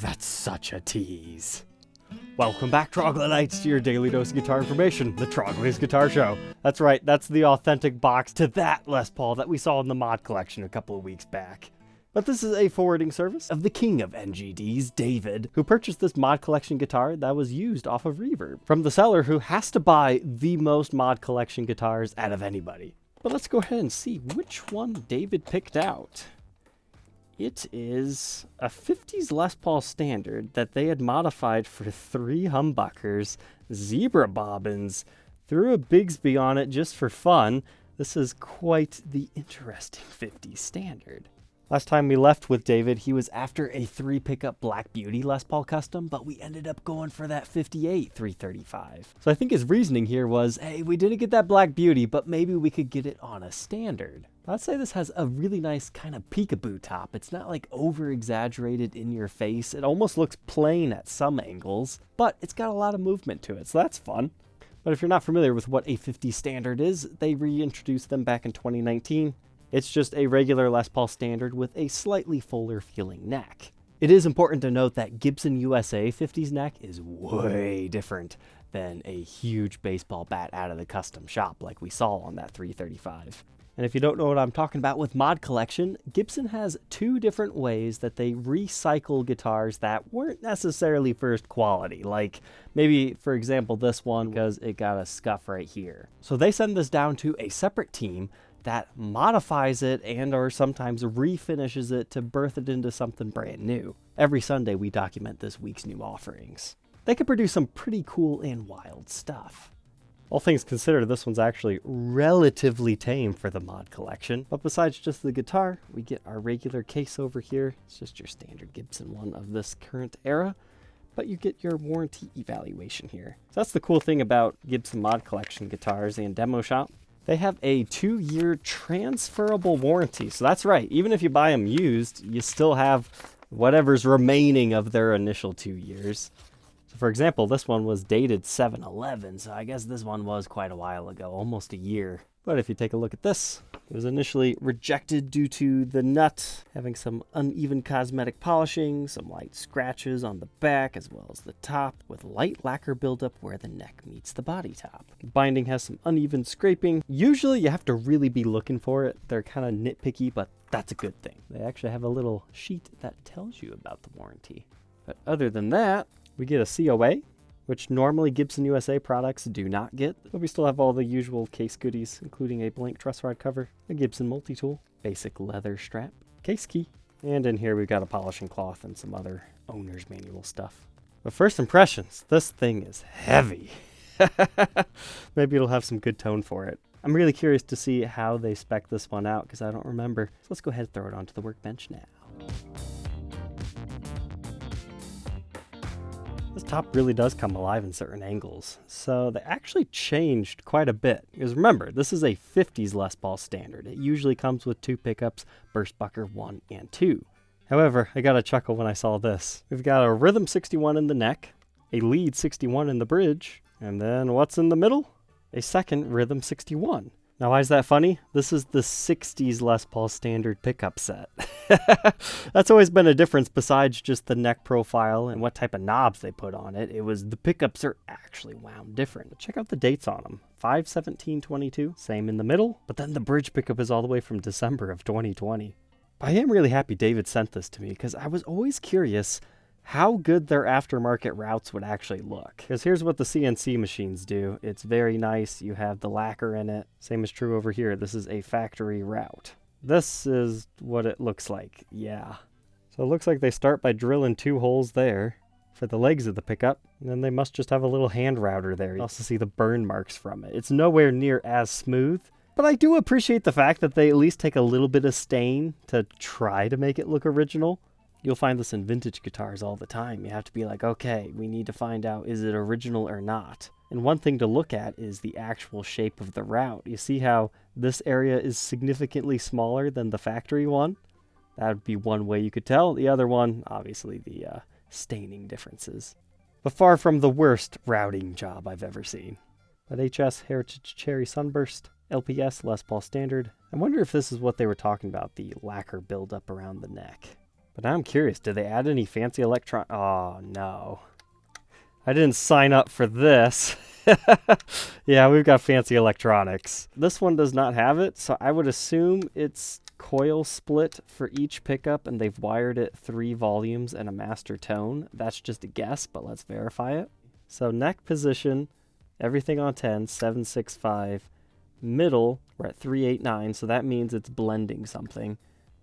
that's such a tease. Welcome back, Troglodytes, to your daily dose of guitar information, the Trogly's Guitar Show. That's right, that's the authentic box to that Les Paul that we saw in the mod collection a couple of weeks back. But this is a forwarding service of the king of NGDs, David, who purchased this mod collection guitar that was used off of Reverb, from the seller who has to buy the most mod collection guitars out of anybody. But let's go ahead and see which one David picked out. It is a 50s Les Paul Standard that they had modified for 3 humbuckers, zebra bobbins, threw a Bigsby on it just for fun. This is quite the interesting 50s Standard. Last time we left with David, he was after a 3-pickup Black Beauty Les Paul Custom, but we ended up going for that 58 335. So I think his reasoning here was, hey, we didn't get that Black Beauty, but maybe we could get it on a Standard. I'd say this has a really nice kind of peekaboo top. It's not like over-exaggerated in your face. It almost looks plain at some angles, but it's got a lot of movement to it, so that's fun. But if you're not familiar with what a 50 Standard is, they reintroduced them back in 2019. It's just a regular Les Paul Standard with a slightly fuller feeling neck. It is important to note that Gibson USA 50's neck is way different than a huge baseball bat out of the custom shop like we saw on that 335. And if you don't know what I'm talking about with mod collection, Gibson has 2 different ways that they recycle guitars that weren't necessarily first quality. Like maybe, for example, this one because it got a scuff right here. So they send this down to a separate team that modifies it and or sometimes refinishes it to birth it into something brand new. Every Sunday we document this week's new offerings. They can produce some pretty cool and wild stuff. All things considered, this one's actually relatively tame for the mod collection, but besides just the guitar, we get our regular case over here. It's just your standard Gibson one of this current era, but you get your warranty evaluation here. So that's the cool thing about Gibson mod collection guitars and demo shop. They have a 2-year transferable warranty. So that's right, even if you buy them used, you still have whatever's remaining of their initial 2 years. So for example, this one was dated 7/11, so I guess this one was quite a while ago, almost a year. But if you take a look at this, it was initially rejected due to the nut having some uneven cosmetic polishing, some light scratches on the back as well as the top, with light lacquer buildup where the neck meets the body top. The binding has some uneven scraping. Usually you have to really be looking for it. They're kind of nitpicky, but that's a good thing. They actually have a little sheet that tells you about the warranty. But other than that, we get a COA, which normally Gibson USA products do not get, but we still have all the usual case goodies, including a blank truss rod cover, a Gibson multi-tool, basic leather strap, case key, and in here we've got a polishing cloth and some other owner's manual stuff. But first impressions, this thing is heavy. Maybe it'll have some good tone for it. I'm really curious to see how they spec this one out because I don't remember. So let's go ahead and throw it onto the workbench now. This top really does come alive in certain angles, so they actually changed quite a bit. Because remember, this is a 50s Les Paul Standard. It usually comes with 2 pickups, Burstbucker 1 and 2. However, I got a chuckle when I saw this. We've got a Rhythm 61 in the neck, a Lead 61 in the bridge, and then what's in the middle? A second Rhythm 61. Now, why is that funny? This is the 60s Les Paul Standard pickup set. That's always been a difference besides just the neck profile and what type of knobs they put on it. It was the pickups are actually wound different. Check out the dates on them. 5/17/22, same in the middle, but then the bridge pickup is all the way from December of 2020. I am really happy David sent this to me because I was always curious how good their aftermarket routes would actually look. Because here's what the CNC machines do. It's very nice. You have the lacquer in it. Same is true over here. This is a factory route. This is what it looks like. Yeah. So it looks like they start by drilling 2 holes there for the legs of the pickup. And then they must just have a little hand router there. You also see the burn marks from it. It's nowhere near as smooth. But I do appreciate the fact that they at least take a little bit of stain to try to make it look original. You'll find this in vintage guitars all the time. You have to be like, okay, we need to find out, is it original or not? And one thing to look at is the actual shape of the route. You see how this area is significantly smaller than the factory one? That would be one way you could tell. The other one, obviously the staining differences. But far from the worst routing job I've ever seen. But HS Heritage Cherry Sunburst, LPS Les Paul Standard. I wonder if this is what they were talking about, the lacquer buildup around the neck. But now I'm curious, did they add any fancy Oh, no. I didn't sign up for this. Yeah, we've got fancy electronics. This one does not have it, so I would assume it's coil split for each pickup, and they've wired it 3 volumes and a master tone. That's just a guess, but let's verify it. So neck position, everything on 10, 765. Middle, we're at 389, so that means it's blending something.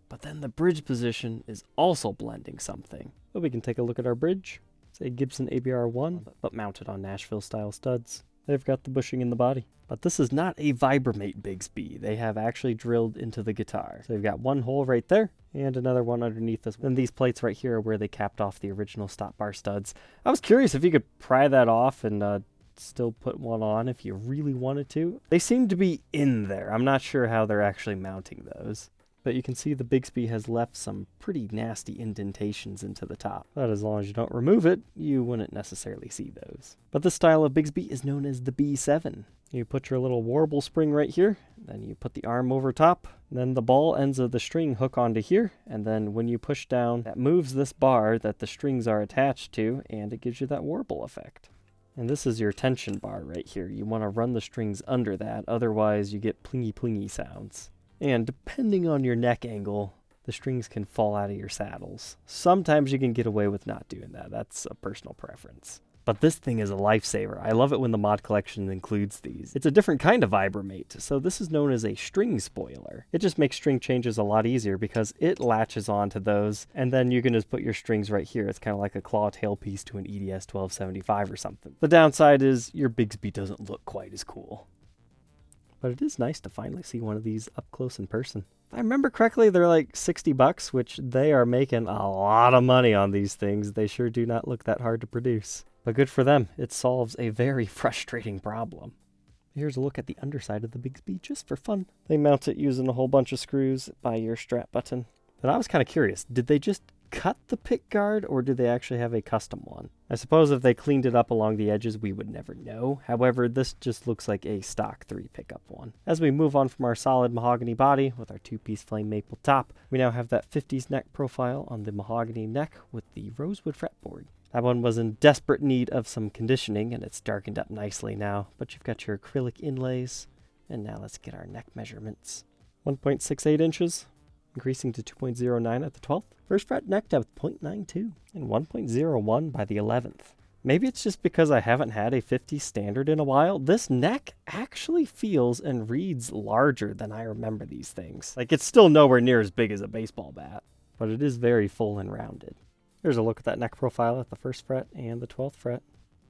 But then the bridge position is also blending something. But we can take a look at our bridge. It's a Gibson ABR1, but mounted on Nashville-style studs. They've got the bushing in the body. But this is not a Vibramate Bigsby. They have actually drilled into the guitar. So they've got one hole right there, and another one underneath this one. And these plates right here are where they capped off the original stop bar studs. I was curious if you could pry that off and still put one on if you really wanted to. They seem to be in there. I'm not sure how they're actually mounting those. But you can see the Bigsby has left some pretty nasty indentations into the top. But as long as you don't remove it, you wouldn't necessarily see those. But this style of Bigsby is known as the B7. You put your little warble spring right here, then you put the arm over top, then the ball ends of the string hook onto here, and then when you push down, that moves this bar that the strings are attached to, and it gives you that warble effect. And this is your tension bar right here. You want to run the strings under that, otherwise you get plingy plingy sounds. And depending on your neck angle, the strings can fall out of your saddles. Sometimes you can get away with not doing that. That's a personal preference. But this thing is a lifesaver. I love it when the mod collection includes these. It's a different kind of Vibramate, so this is known as a string spoiler. It just makes string changes a lot easier because it latches onto those, and then you can just put your strings right here. It's kind of like a claw tailpiece to an EDS 1275 or something. The downside is your Bigsby doesn't look quite as cool. But it is nice to finally see one of these up close in person. If I remember correctly, they're like $60, which they are making a lot of money on these things. They sure do not look that hard to produce. But good for them. It solves a very frustrating problem. Here's a look at the underside of the Bigsby just for fun. They mount it using a whole bunch of screws by your strap button. But I was kind of curious, did they just cut the pick guard or do they actually have a custom one? I suppose if they cleaned it up along the edges, we would never know. However, this just looks like a stock 3 pickup one. As we move on from our solid mahogany body with our 2-piece flame maple top, we now have that 50s neck profile on the mahogany neck with the rosewood fretboard. That one was in desperate need of some conditioning and it's darkened up nicely now, but you've got your acrylic inlays. And now let's get our neck measurements. 1.68 inches. Increasing to 2.09 at the 12th. First fret neck depth 0.92 and 1.01 by the 11th. Maybe it's just because I haven't had a 50 standard in a while. This neck actually feels and reads larger than I remember these things. Like, it's still nowhere near as big as a baseball bat, but it is very full and rounded. Here's a look at that neck profile at the 1st fret and the 12th fret.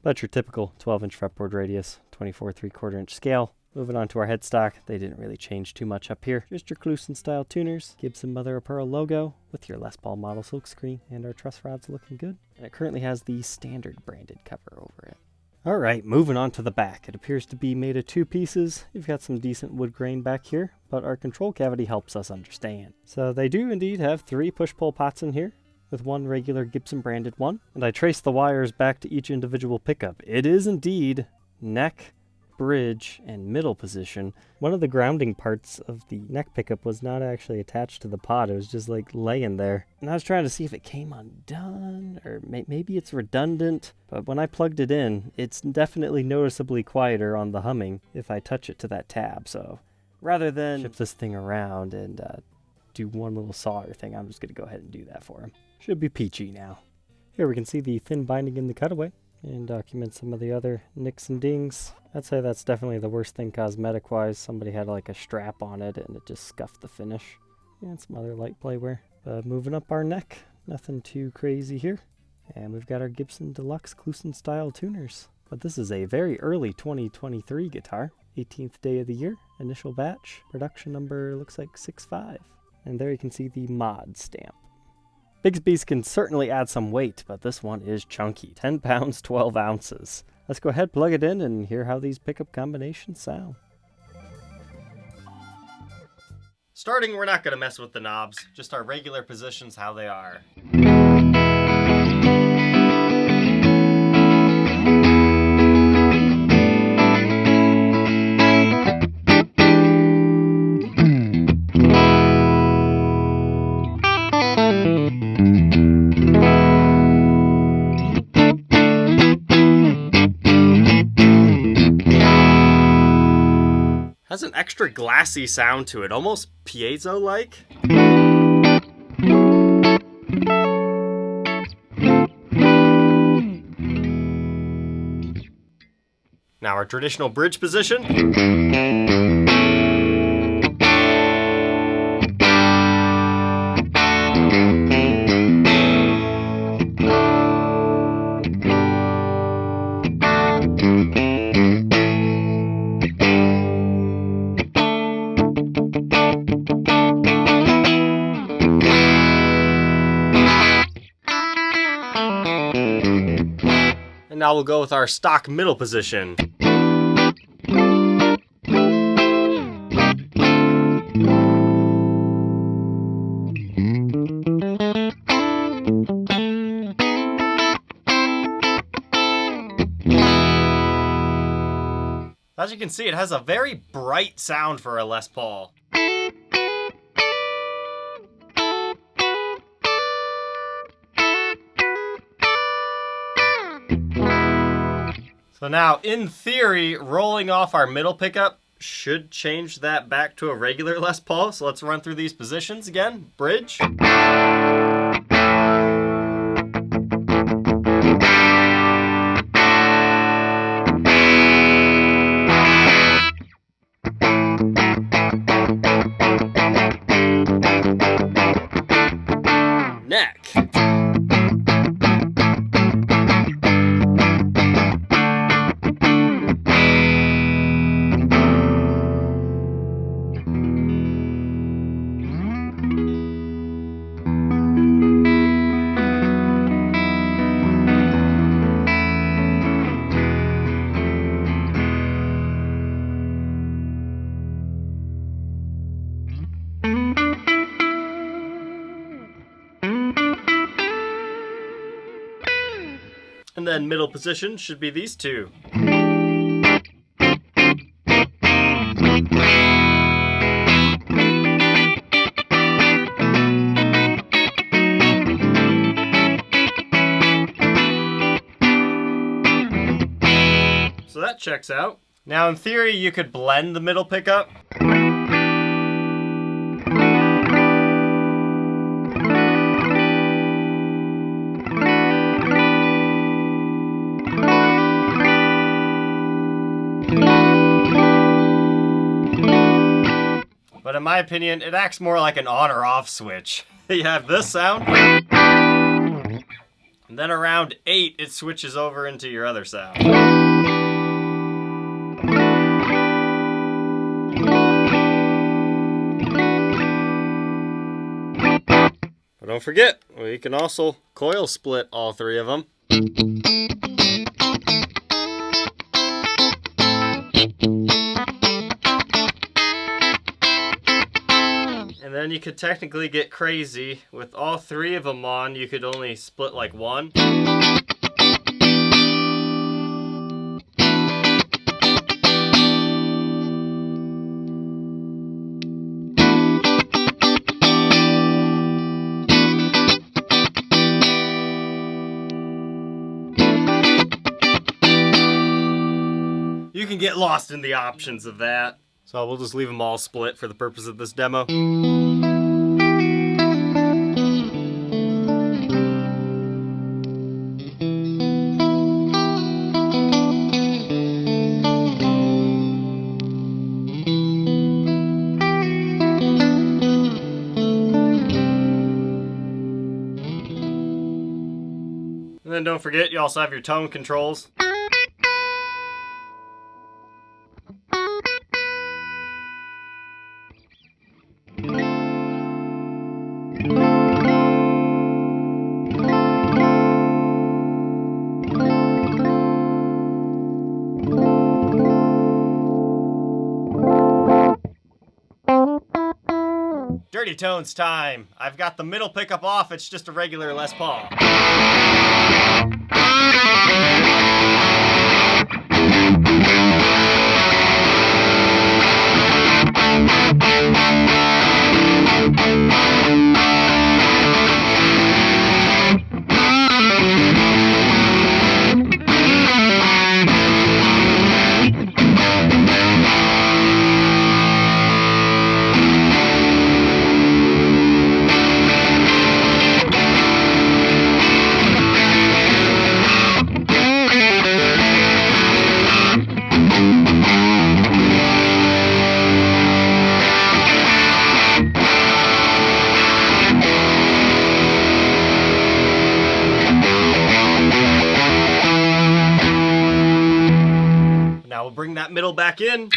That's your typical 12-inch fretboard radius, 24 3/4-inch scale. Moving on to our headstock, they didn't really change too much up here. Just your Clusen style tuners, Gibson mother of pearl logo with your Les Paul model silkscreen, and our truss rods looking good. And it currently has the standard branded cover over it. Alright, moving on to the back. It appears to be made of 2 pieces. You've got some decent wood grain back here, but our control cavity helps us understand. So they do indeed have 3 push-pull pots in here, with 1 regular Gibson branded one. And I traced the wires back to each individual pickup. It is indeed neck, bridge, and middle position. One of the grounding parts of the neck pickup was not actually attached to the pot. It was just like laying there. And I was trying to see if it came undone, or maybe it's redundant. But when I plugged it in, it's definitely noticeably quieter on the humming if I touch it to that tab. So rather than ship this thing around and do one little solder thing, I'm just going to go ahead and do that for him. Should be peachy now. Here we can see the thin binding in the cutaway and document some of the other nicks and dings. I'd say that's definitely the worst thing cosmetic-wise. Somebody had like a strap on it and it just scuffed the finish. And some other light playware. Moving up our neck, nothing too crazy here. And we've got our Gibson Deluxe Clusen style tuners. But this is a very early 2023 guitar. 18th day of the year, initial batch. Production number looks like 65. And there you can see the mod stamp. Bigsby's can certainly add some weight, but this one is chunky. 10 pounds, 12 ounces. Let's go ahead, plug it in, and hear how these pickup combinations sound. Starting, we're not going to mess with the knobs. Just our regular positions, how they are. Has an extra glassy sound to it, almost piezo-like. Now our traditional bridge position. And now we'll go with our stock middle position. As you can see, it has a very bright sound for a Les Paul. So now, in theory, rolling off our middle pickup should change that back to a regular Les Paul. So let's run through these positions again. Bridge. Neck. And then middle position should be these two. So that checks out. Now in theory you could blend the middle pickup. But in my opinion, it acts more like an on or off switch. You have this sound, and then around 8, it switches over into your other sound. But don't forget, we can also coil split all 3 of them. And then you could technically get crazy. With all 3 of them on, you could only split like 1. You can get lost in the options of that. So we'll just leave them all split for the purpose of this demo. And then don't forget, you also have your tone controls. Dirty tones time. I've got the middle pickup off, it's just a regular Les Paul. bring that middle back in.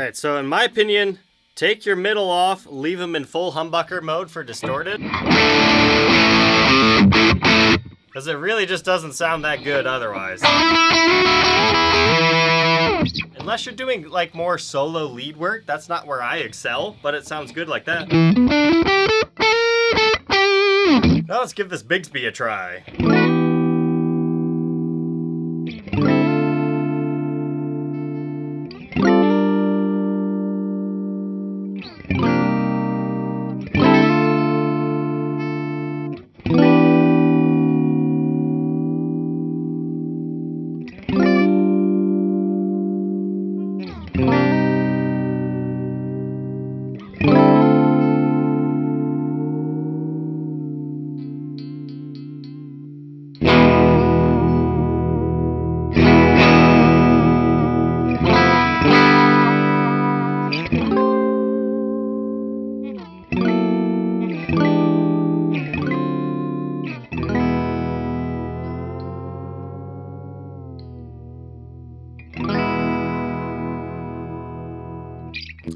Alright, so in my opinion, take your middle off, leave them in full humbucker mode for distorted. Because it really just doesn't sound that good otherwise. Unless you're doing like more solo lead work, that's not where I excel, but it sounds good like that. Now let's give this Bigsby a try.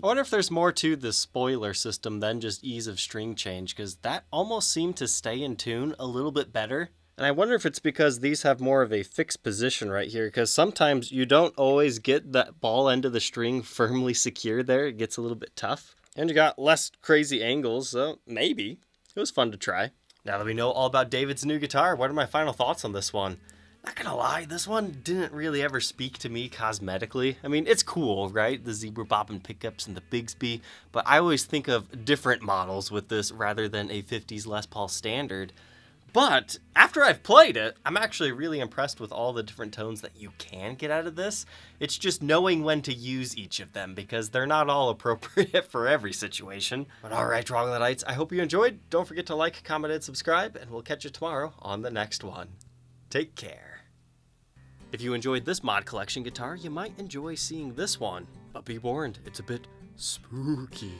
I wonder if there's more to the spoiler system than just ease of string change, because that almost seemed to stay in tune a little bit better. And I wonder if it's because these have more of a fixed position right here, because sometimes you don't always get that ball end of the string firmly secured there. It gets a little bit tough. And you got less crazy angles, so maybe. It was fun to try. Now that we know all about David's new guitar, what are my final thoughts on this one? Not gonna lie, this one didn't really ever speak to me cosmetically. I mean, it's cool, right? The zebra bobbin pickups and the Bigsby, but I always think of different models with this rather than a 50s Les Paul Standard. But after I've played it, I'm actually really impressed with all the different tones that you can get out of this. It's just knowing when to use each of them, because they're not all appropriate for every situation. But alright, Troglodytes, I hope you enjoyed. Don't forget to like, comment, and subscribe, and we'll catch you tomorrow on the next one. Take care. If you enjoyed this mod collection guitar, you might enjoy seeing this one. But be warned, it's a bit spooky.